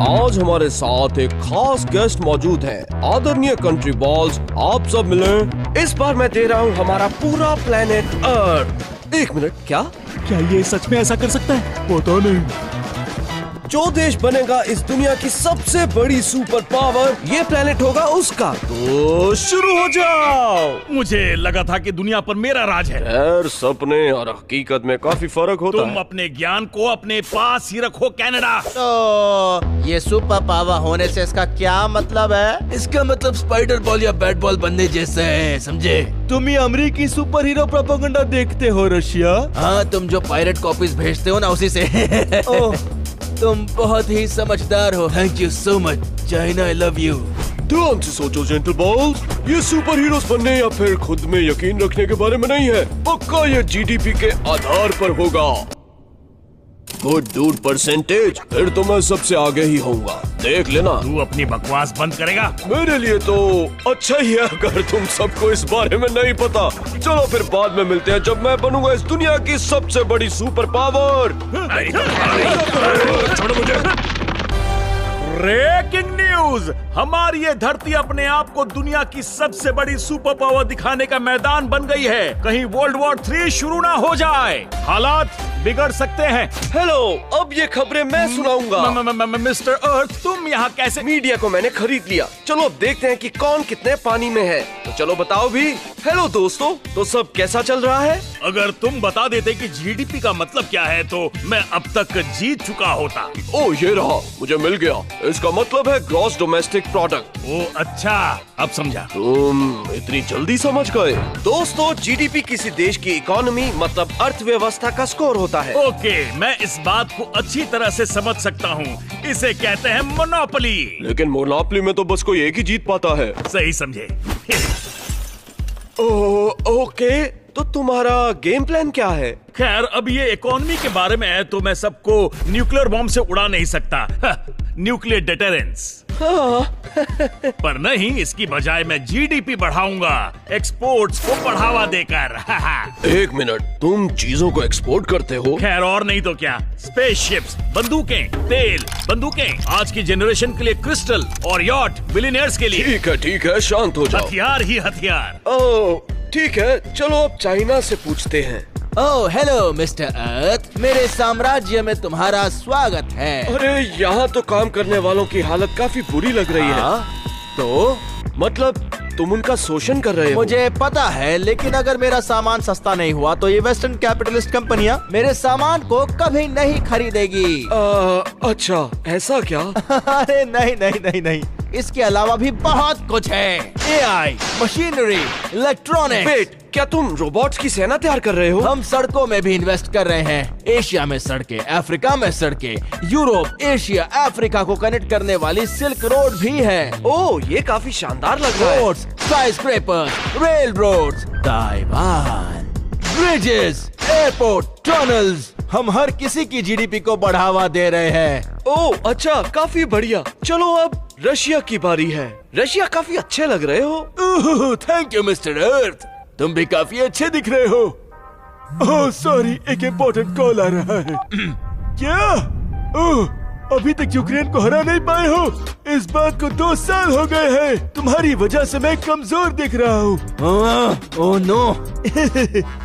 आज हमारे साथ एक खास गेस्ट मौजूद है। आदरणीय कंट्री बॉल्स, आप सब मिलें। इस बार मैं दे रहा हूँ हमारा पूरा प्लेनेट अर्थ। एक मिनट, क्या ये सच में ऐसा कर सकता है? पता नहीं। जो देश बनेगा इस दुनिया की सबसे बड़ी सुपर पावर, ये प्लेनेट होगा उसका। तो शुरू हो जाओ। मुझे लगा था कि दुनिया पर मेरा राज है। खैर, सपने और हकीकत में काफी फर्क होता तुम है। अपने ज्ञान को अपने पास ही रखो कनाडा। तो ये सुपर पावर होने से इसका क्या मतलब है? इसका मतलब स्पाइडर बॉल या बैट बॉल बनने जैसा है, समझे? तुम ये अमेरिकी सुपर हीरो प्रोपेगेंडा देखते हो रशिया? हाँ, तुम जो पायरेट कॉपीज भेजते हो ना, उसी से। ओह, तुम बहुत ही समझदार हो। Thank you so much China, I love you. ध्यान से सोचो जेंटल बॉल्स, ये सुपर हीरोज बनने या फिर खुद में यकीन रखने के बारे में नहीं है। पक्का ये जीडीपी के आधार पर होगा। गुड डूड परसेंटेज, फिर तो मैं सबसे आगे ही होऊंगा, देख लेना। तू अपनी बकवास बंद करेगा? मेरे लिए तो अच्छा ही है अगर तुम सबको इस बारे में नहीं पता। चलो फिर बाद में मिलते हैं जब मैं बनूंगा इस दुनिया की सबसे बड़ी सुपर पावर। छोड़ो मुझे। Breaking news! हमारी ये धरती अपने आप को दुनिया की सबसे बड़ी सुपर पावर दिखाने का मैदान बन गई है। कहीं वर्ल्ड वॉर 3 शुरू ना हो जाए, हालात बिगड़ सकते हैं। हेलो, अब ये खबरें मैं सुनाऊंगा। मिस्टर अर्थ, तुम यहाँ कैसे? मीडिया को मैंने खरीद लिया। चलो अब देखते हैं कि कौन कितने पानी में है। तो चलो बताओ भी। हेलो दोस्तों, तो सब कैसा चल रहा है? अगर तुम बता देते कि जीडीपी का मतलब क्या है तो मैं अब तक जीत चुका होता। ओ, ये रहा, मुझे मिल गया। इसका मतलब है ग्रॉस डोमेस्टिक प्रोडक्ट। ओ अच्छा, अब समझा। तुम इतनी जल्दी समझ गए? दोस्तों, जीडीपी किसी देश की इकोनॉमी मतलब अर्थव्यवस्था का स्कोर होता है। ओके, मैं इस बात को अच्छी तरह से समझ सकता हूँ। इसे कहते हैं मोनोपोली। लेकिन मोनोपोली में तो बस कोई एक ही जीत पाता है। सही समझे। ओके, तो तुम्हारा गेम प्लान क्या है? खैर, अब ये इकोनॉमी के बारे में है तो मैं सबको न्यूक्लियर बॉम्ब से उड़ा नहीं सकता। Nuclear deterrence. पर नहीं, इसकी बजाय मैं जीडीपी बढ़ाऊंगा, एक्सपोर्ट्स को बढ़ावा देकर। एक मिनट, तुम चीजों को एक्सपोर्ट करते हो? खैर, और नहीं तो क्या। स्पेसशिप्स, बंदूकें, तेल, बंदूकें, आज की जनरेशन के लिए क्रिस्टल और यॉट बिलियनियर्स के लिए। ठीक है, शांत हो जाओ। हथियार ही हथियार। ओह, ठीक है, चलो अब चाइना से पूछते हैं। ओह हेलो मिस्टर अर्थ, मेरे साम्राज्य में तुम्हारा स्वागत है। अरे, यहाँ तो काम करने वालों की हालत काफी बुरी लग रही है। तो मतलब तुम उनका शोषण कर रहे हो? मुझे पता है, लेकिन अगर मेरा सामान सस्ता नहीं हुआ तो ये वेस्टर्न कैपिटलिस्ट कंपनियां मेरे सामान को कभी नहीं खरीदेगी। अच्छा, ऐसा क्या? अरे नहीं नहीं नहीं नहीं, इसके अलावा भी बहुत कुछ है। AI, machinery, electronics. वेट, क्या तुम रोबोट्स की सेना तैयार कर रहे हो? हम सड़कों में भी इन्वेस्ट कर रहे हैं। एशिया में सड़कें, अफ्रीका में सड़कें, यूरोप, एशिया, अफ्रीका को कनेक्ट करने वाली सिल्क रोड भी है। ओह, ये काफी शानदार लग रहा है। Roads, skyscrapers, railroads, Taiwan, bridges, airport, tunnels. हम हर किसी की जीडीपी को बढ़ावा दे रहे हैं। ओह अच्छा, काफी बढ़िया। चलो अब रशिया की बारी है। रशिया, काफी अच्छे लग रहे हो। थैंक यू मिस्टर अर्थ, तुम भी काफी अच्छे दिख रहे हो। ओह सॉरी, एक इम्पोर्टेंट कॉल आ रहा है। क्या? ओह, अभी तक यूक्रेन को हरा नहीं पाए हो? इस बात को 2 साल हो गए हैं। तुम्हारी वजह से मैं कमजोर दिख रहा हूँ। Oh no.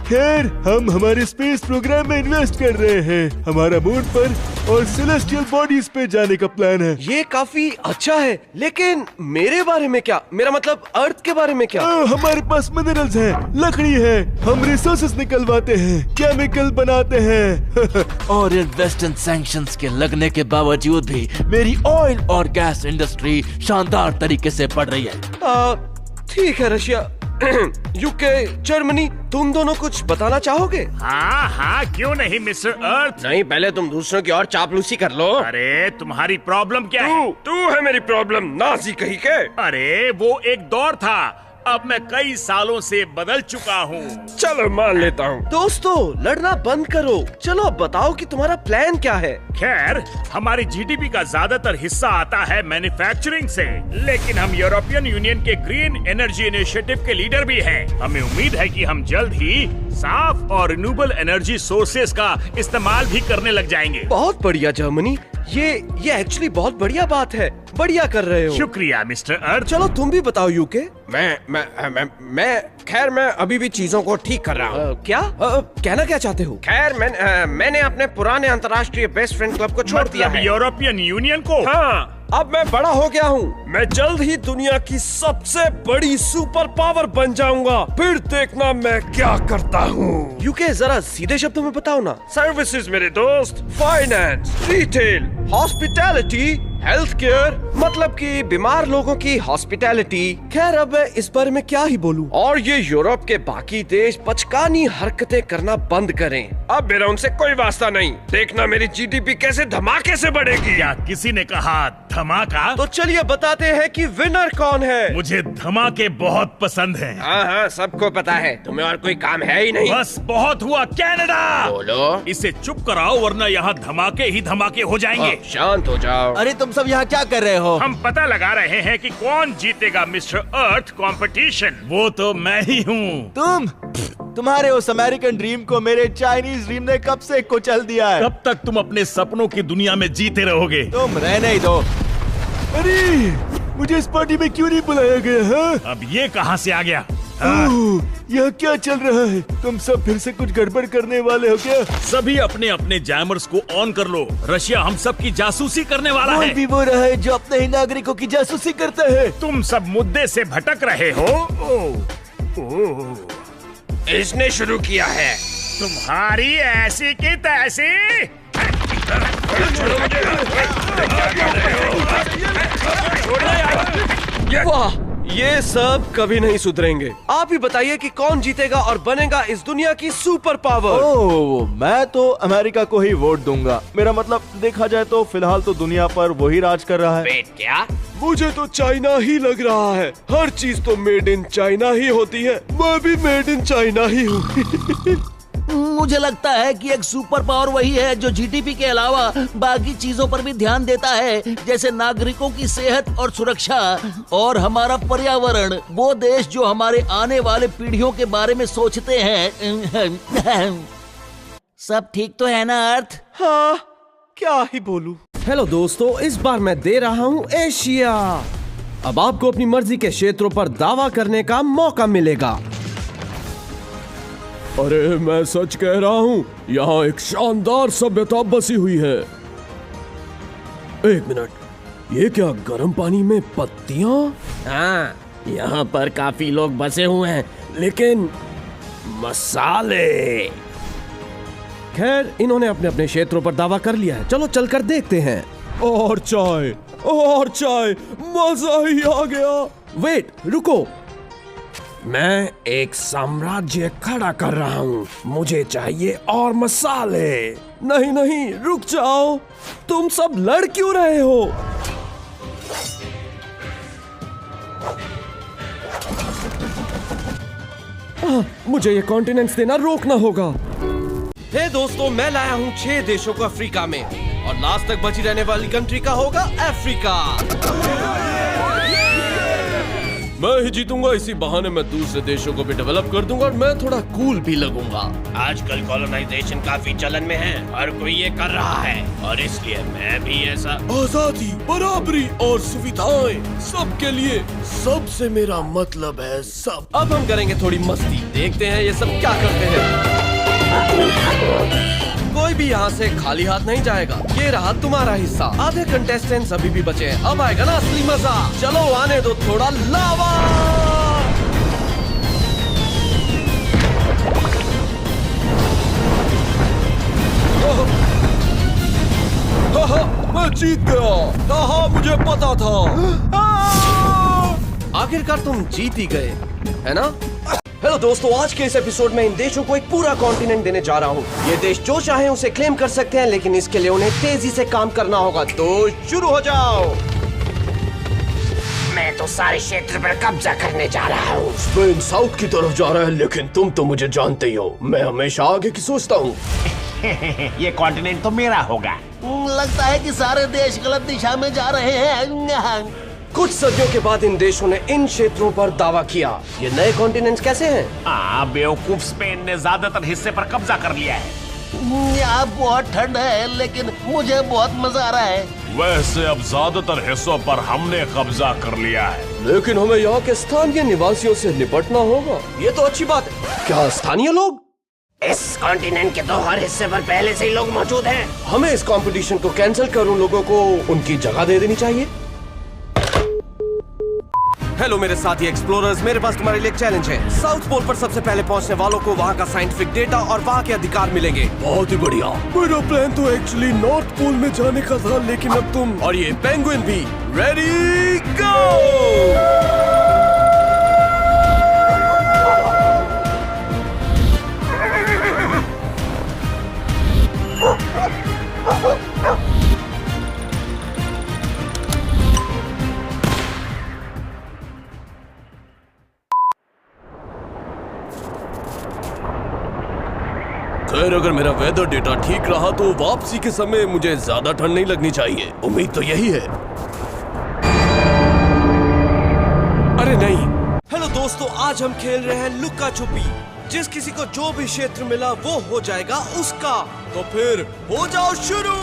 खैर, हम हमारे स्पेस प्रोग्राम में इन्वेस्ट कर रहे हैं। हमारा मून पर और सेलेस्टियल बॉडीज पे जाने का प्लान है। ये काफी अच्छा है, लेकिन मेरे बारे में क्या? मेरा मतलब अर्थ के बारे में क्या? हमारे पास मिनरल्स हैं, लकड़ी है, हम रिसोर्सेस निकलवाते हैं, केमिकल बनाते हैं। और इन वेस्टर्न सैंक्शंस के लगने के बावजूद भी मेरी ऑयल और गैस इंडस्ट्री शानदार तरीके से बढ़ रही है। ठीक है रशिया, यूके, जर्मनी, तुम दोनों कुछ बताना चाहोगे? हाँ, क्यों नहीं मिस्टर अर्थ। नहीं, पहले तुम दूसरों की और चापलूसी कर लो। अरे, तुम्हारी प्रॉब्लम क्या है? तू है मेरी प्रॉब्लम, नाजी कहीं के। अरे, वो एक दौर था अब मैं कई सालों से बदल चुका हूँ। चलो मान लेता हूँ। दोस्तों लड़ना बंद करो, चलो अब बताओ कि तुम्हारा प्लान क्या है। खैर, हमारी जीडीपी का ज्यादातर हिस्सा आता है मैन्युफैक्चरिंग से, लेकिन हम यूरोपियन यूनियन के ग्रीन एनर्जी इनिशिएटिव के लीडर भी हैं। हमें उम्मीद है कि हम जल्द ही साफ और रिन्यूएबल एनर्जी सोर्सेज का इस्तेमाल भी करने लग जाएंगे। बहुत बढ़िया जर्मनी, ये एक्चुअली बहुत बढ़िया बात है, बढ़िया कर रहे हो। शुक्रिया मिस्टर अर्थ। चलो तुम भी बताओ यूके। खैर मैं अभी भी चीजों को ठीक कर रहा हूँ। क्या कहना क्या चाहते हो? खैर मैंने अपने पुराने अंतर्राष्ट्रीय बेस्ट फ्रेंड क्लब को छोड़ दिया है। यूरोपियन यूनियन को? हाँ, अब मैं बड़ा हो गया हूँ। मैं जल्द ही दुनिया की सबसे बड़ी सुपर पावर बन जाऊंगा। फिर देखना मैं क्या करता हूँ। यूके जरा सीधे शब्दों में बताओ ना। सर्विसेज मेरे दोस्त, finance, retail, hospitality, health care, मतलब कि बीमार लोगों की हॉस्पिटैलिटी। खैर अब मैं इस बारे में क्या ही बोलूं। और ये यूरोप के बाकी देश बचकानी हरकतें करना बंद करें। अब मेरा उनसे कोई वास्ता नहीं। देखना मेरी जीडीपी कैसे धमाके से बढ़ेगी। क्या किसी ने कहा धमाका? तो चलिए बताते हैं कि विनर कौन है। मुझे धमाके बहुत पसंद हैं। हाँ, सबको पता है। तुम्हें और कोई काम है ही नहीं। बस बहुत हुआ कनाडा। बोलो। इसे चुप कराओ वरना यहाँ धमाके ही धमाके हो जाएंगे। शांत हो जाओ। अरे तुम सब यहाँ क्या कर रहे हो? हम पता लगा रहे हैं कि कौन जीतेगा मिस्टर अर्थ कंपटीशन। वो तो मैं ही हूँ। तुम्हारे उस अमेरिकन ड्रीम को मेरे चाइनीज ड्रीम ने कब से कुचल दिया है। कब तक तुम अपने सपनों की दुनिया में जीते रहोगे? तुम रहने ही दो। अरे मुझे इस पार्टी में क्यों नहीं बुलाया गया है? अब ये कहाँ से आ गया? यह क्या चल रहा है? तुम सब फिर से कुछ गड़बड़ करने वाले हो क्या? सभी अपने अपने जैमर्स को ऑन कर लो। रशिया हम सब की जासूसी करने वाला कोई है। भी वो रहा है जो अपने ही नागरिकों की जासूसी करता है। तुम सब मुद्दे से भटक रहे हो। इसने शुरू किया है। तुम्हारी ऐसी की तैसी। वाह, ये सब कभी नहीं सुधरेंगे। आप ही बताइए कि कौन जीतेगा और बनेगा इस दुनिया की सुपर पावर। ओह, मैं तो अमेरिका को ही वोट दूंगा। मेरा मतलब देखा जाए तो फिलहाल तो दुनिया पर वही राज कर रहा है। वेट, क्या? मुझे तो चाइना ही लग रहा है। हर चीज तो मेड इन चाइना ही होती है। मैं भी मेड इन चाइना ही हूँ। मुझे लगता है कि एक सुपर पावर वही है जो जीडीपी के अलावा बाकी चीजों पर भी ध्यान देता है, जैसे नागरिकों की सेहत और सुरक्षा और हमारा पर्यावरण। वो देश जो हमारे आने वाले पीढ़ियों के बारे में सोचते हैं। सब ठीक तो है ना अर्थ? हाँ, क्या ही बोलूं। हेलो दोस्तों, इस बार मैं दे रहा हूँ एशिया। अब आपको अपनी मर्जी के क्षेत्रों पर दावा करने का मौका मिलेगा। अरे मैं सच कह रहा हूँ, यहाँ एक शानदार सभ्यता बसी हुई है। एक मिनट, ये क्या गर्म पानी में पत्तियाँ? हाँ, यहाँ पर काफी लोग बसे हुए हैं, लेकिन मसाले। खैर, इन्होंने अपने अपने क्षेत्रों पर दावा कर लिया है। चलो चलकर देखते हैं। और चाय, और चाय, मजा ही आ गया। वेट, रुको। मैं एक साम्राज्य खड़ा कर रहा हूँ। मुझे चाहिए और मसाले। नहीं नहीं, रुक जाओ। तुम सब लड़ क्यों रहे हो? मुझे ये कॉन्टिनेंट्स देना रोकना होगा। हे दोस्तों, मैं लाया हूँ 6 देशों को अफ्रीका में, और लास्ट तक बची रहने वाली कंट्री का होगा अफ्रीका। मैं ही जीतूंगा। इसी बहाने मैं दूसरे देशों को भी डेवलप कर दूंगा और मैं थोड़ा कूल भी लगूंगा। आजकल कॉलोनाइजेशन काफी चलन में है, हर कोई ये कर रहा है, और इसलिए मैं भी ऐसा। आजादी, बराबरी और सुविधाएं सबके लिए। सबसे मेरा मतलब है सब। अब हम करेंगे थोड़ी मस्ती। देखते हैं ये सब क्या करते हैं। कोई भी यहाँ से खाली हाथ नहीं जाएगा। ये रहा तुम्हारा हिस्सा। आधे कंटेस्टेंट्स अभी भी बचे हैं। अब आएगा ना असली मजा। चलो आने दो थोड़ा लावा। मैं जीत गया। हाँ, मुझे पता था। आखिरकार तुम जीत ही गए, है ना? हेलो दोस्तों, आज के इस एपिसोड में इन देशों को एक पूरा कॉन्टिनेंट देने जा रहा हूँ। ये देश जो चाहे उसे क्लेम कर सकते हैं, लेकिन इसके लिए उन्हें तेजी से काम करना होगा। तो शुरू हो जाओ। मैं तो सारे क्षेत्र पर कब्जा करने जा रहा हूँ। स्पेन साउथ की तरफ जा रहा है, लेकिन तुम तो मुझे जानते ही हो, मैं हमेशा आगे की सोचता हूँ। ये कॉन्टिनेंट तो मेरा होगा। लगता है कि सारे देश गलत दिशा में जा रहे हैं। कुछ सदियों के बाद इन देशों ने इन क्षेत्रों पर दावा किया। ये नए कॉन्टिनेंट्स कैसे हैं? हाँ, बेवकूफ स्पेन ने ज्यादातर हिस्से पर कब्जा कर लिया है। यहाँ बहुत ठंड है, लेकिन मुझे बहुत मजा आ रहा है। वैसे अब ज्यादातर हिस्सों पर हमने कब्जा कर लिया है। लेकिन हमें यहाँ के स्थानीय निवासियों से निपटना होगा। ये तो अच्छी बात है। क्या स्थानीय लोग? इस कॉन्टिनेंट के तो हर हिस्से पर पहले से ही लोग मौजूद हैं। हमें इस कंपटीशन को कैंसिल कर उन लोगों को उनकी जगह दे देनी चाहिए। हेलो मेरे साथी एक्सप्लोरर्स, मेरे पास तुम्हारे लिए एक चैलेंज है। साउथ पोल पर सबसे पहले पहुंचने वालों को वहां का साइंटिफिक डेटा और वहां के अधिकार मिलेंगे। बहुत ही बढ़िया। मेरा प्लान तो एक्चुअली नॉर्थ पोल में जाने का था, लेकिन अब तुम और ये पेंगुइन भी। रेडी गो! खैर, अगर मेरा वेदर डेटा ठीक रहा तो वापसी के समय मुझे ज्यादा ठंड नहीं लगनी चाहिए। उम्मीद तो यही है। अरे नहीं। हेलो दोस्तों, आज हम खेल रहे हैं लुक्का छुपी। जिस किसी को जो भी क्षेत्र मिला वो हो जाएगा उसका। तो फिर हो जाओ शुरू।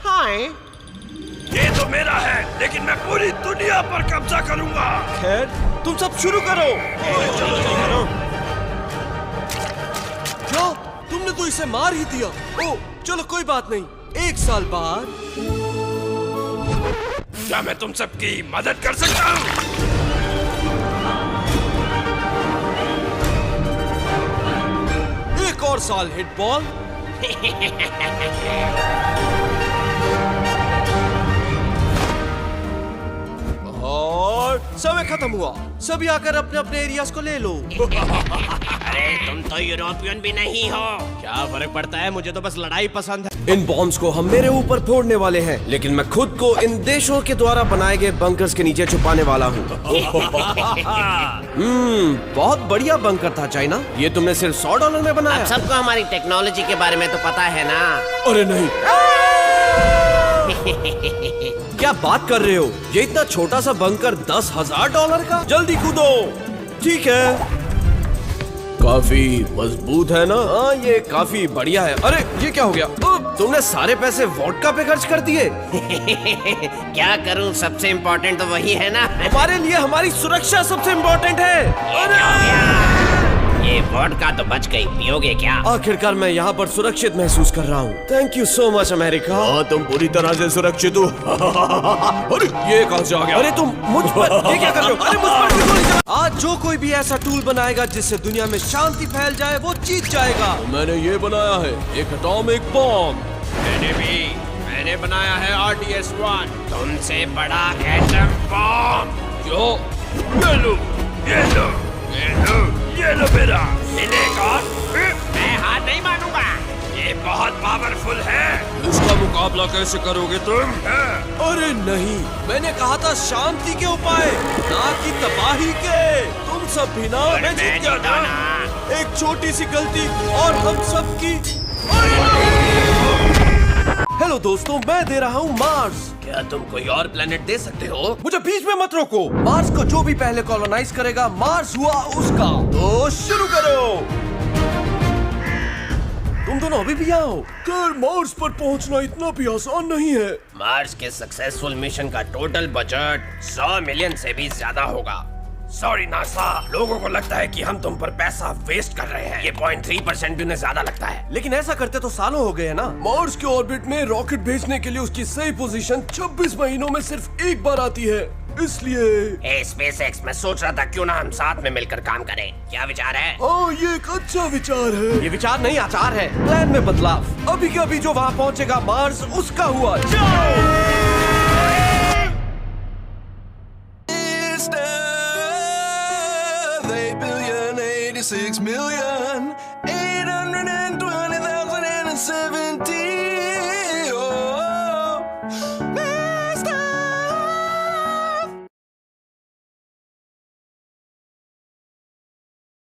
हाय। ये तो मेरा है, लेकिन मैं पूरी दुनिया पर कब्जा करूंगा। खैर, तुम सब शुरू करो। क्या? तुमने तो इसे मार ही दिया। ओ, चलो कोई बात नहीं। 1 साल बाद क्या मैं तुम सबकी मदद कर सकता हूँ? एक और साल हिट बॉल। और समय खत्म हुआ। सभी आकर अपने अपने एरियाज को ले लो। अरे तुम तो यूरोपियन भी नहीं हो। क्या फर्क पड़ता है, मुझे तो बस लड़ाई पसंद है। इन बॉम्ब्स को हम मेरे ऊपर फोड़ने वाले हैं, लेकिन मैं खुद को इन देशों के द्वारा बनाए गए बंकर्स के नीचे छुपाने वाला हूँ। बहुत बढ़िया बंकर था चाइना। ये तुमने सिर्फ $100 में बनाया। अब सबको हमारी टेक्नोलॉजी के बारे में तो पता है ना। अरे नहीं। क्या बात कर रहे हो? ये इतना छोटा सा बंकर $10,000 का? जल्दी कूदो। ठीक है। काफी मजबूत है ना? हाँ, ये काफी बढ़िया है। अरे ये क्या हो गया? तुमने सारे पैसे वोडका पे खर्च कर दिए। क्या करूं, सबसे इम्पोर्टेंट तो वही है ना। हमारे लिए हमारी सुरक्षा सबसे इम्पोर्टेंट है। अरे ये वोडका तो बच गई, पियोगे क्या? आखिरकार मैं यहाँ पर सुरक्षित महसूस कर रहा हूँ। Thank you so much America. हाँ, तुम पूरी तरह से सुरक्षित हो। अरे ये कहाँ से आ गया? अरे तुम मुझ पर ये क्या कर रहे हो? अरे मुझ पर क्यों गोली चला? आज जो कोई भी ऐसा टूल बनाएगा जिससे दुनिया में शांति फैल जाए, वो जीत जाएगा। मैंने ये बनाया है, एक एटॉमिक बॉम्ब। मैंने बनाया है RDS-1। तुमसे बड़ा एटम बॉम्ब। जो ये लो, ये लो, ये लो, ये लो मेरा। मिलेगा? मैं हार नहीं मानूंगा। ये बहुत पावरफुल है। इसका मुकाबला कैसे करोगे तुम? अरे नहीं, मैंने कहा था शांति के उपाय, ना कि तबाही के। तुम सब भी ना। मैं जीत गया था। एक छोटी सी गलती और हम सब की। हेलो दोस्तों, मैं दे रहा हूँ मार्स। क्या तुम कोई और प्लेनेट दे सकते हो? मुझे बीच में मत रोको। मार्स को जो भी पहले कॉलोनाइज करेगा, मार्स हुआ उसका। तो शुरू करो। तुम दोनों अभी भी आओ। कर मार्स पर पहुंचना इतना भी आसान नहीं है। मार्स के सक्सेसफुल मिशन का टोटल बजट 100 मिलियन से भी ज्यादा होगा। सॉरी नासा, लोगों को लगता है कि हम तुम पर पैसा वेस्ट कर रहे हैं। ये 0.3% भी उन्हें ज्यादा लगता है। लेकिन ऐसा करते तो सालों हो गए हैं ना। मार्स के ऑर्बिट में रॉकेट भेजने के लिए उसकी सही पोजीशन 26 महीनों में सिर्फ एक बार आती है, इसलिए। SpaceX, मैं सोच रहा था क्यों ना हम साथ में मिलकर काम करें। क्या विचार है? हाँ, ये एक अच्छा विचार है। ये विचार नहीं, आचार है। प्लान में बदलाव। अभी के अभी जो वहाँ पहुँचेगा मार्स उसका हुआ। जाओ। 6,820,817